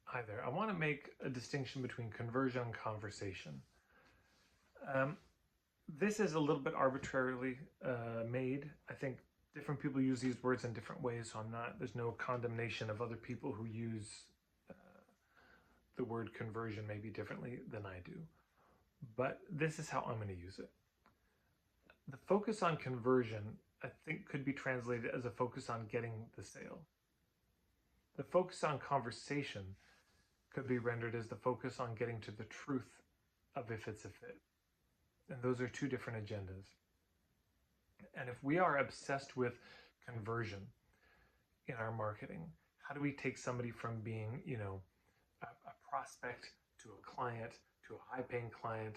Hi there. I want to make a distinction between conversion and conversation. Um, this is a little bit arbitrarily made. I think different people use these words in different ways, so there's no condemnation of other people who use uh, the word conversion maybe differently than I do. But this is how I'm going to use it. The focus on conversion, I think, could be translated as a focus on getting the sale. The focus on conversation could be rendered as the focus on getting to the truth of if it's a fit. And those are two different agendas. And if we are obsessed with conversion in our marketing, how do we take somebody from being, a prospect to a client to a high paying client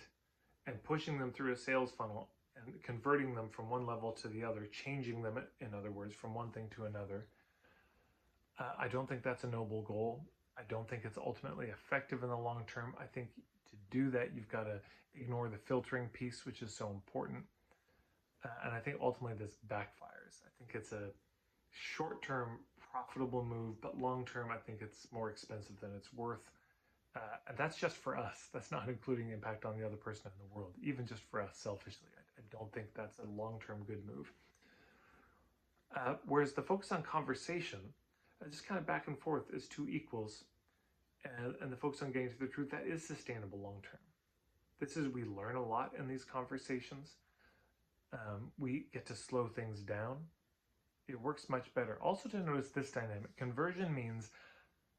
and pushing them through a sales funnel and converting them from one level to the other, changing them, in other words, from one thing to another? I don't think that's a noble goal. I don't think it's ultimately effective in the long term. I think to do that, you've got to ignore the filtering piece, which is so important. And I think ultimately this backfires. I think it's a short term profitable move, but long term, I think it's more expensive than it's worth. And that's just for us. That's not including impact on the other person in the world, even just for us selfishly. I don't think that's a long term good move. Whereas the focus on conversation, just kind of back and forth, is two equals. And the focus on getting to the truth, that is sustainable long term. This is, we learn a lot in these conversations. We get to slow things down. It works much better. Also, to notice this dynamic, conversion means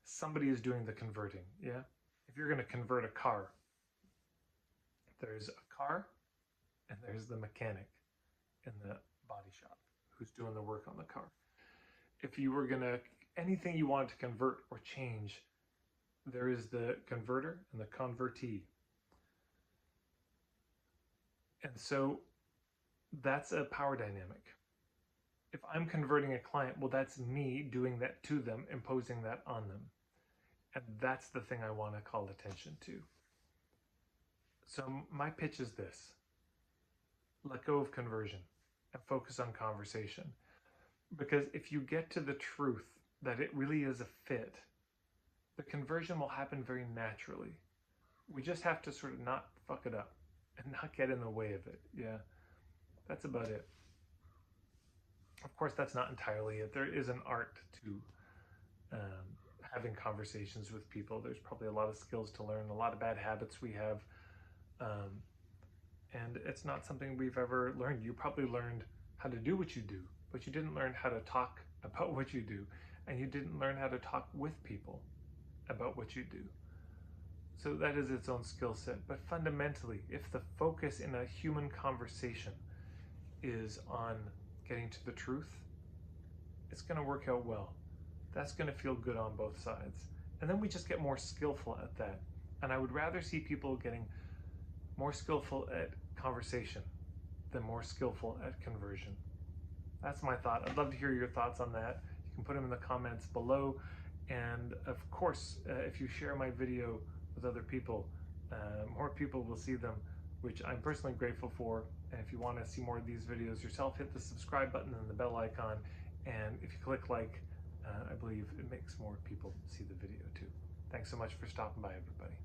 somebody is doing the converting. Yeah. If you're going to convert a car, there's a car and there's the mechanic in the body shop who's doing the work on the car. If you were going to, anything you want to convert or change, there is the converter and the convertee. And so that's a power dynamic. If I'm converting a client, well, that's me doing that to them, imposing that on them. And that's the thing I want to call attention to. So my pitch is this: let go of conversion and focus on conversation. Because if you get to the truth that it really is a fit, the conversion will happen very naturally. We just have to sort of not fuck it up and not get in the way of it. Yeah, that's about it. Of course, that's not entirely it. There is an art to having conversations with people. There's probably a lot of skills to learn, a lot of bad habits we have. Um, and it's not something we've ever learned. You probably learned how to do what you do, but you didn't learn how to talk about what you do. And you didn't learn how to talk with people about what you do. So that is its own skill set. But fundamentally, if the focus in a human conversation is on getting to the truth, it's going to work out well. That's going to feel good on both sides. And then we just get more skillful at that. And I would rather see people getting more skillful at conversation than more skillful at conversion. That's my thought. I'd love to hear your thoughts on that. You can put them in the comments below. And of course, if you share my video with other people, more people will see them, which I'm personally grateful for. And if you want to see more of these videos yourself, hit the subscribe button and the bell icon. And if you click like, I believe it makes more people see the video too. Thanks so much for stopping by, everybody.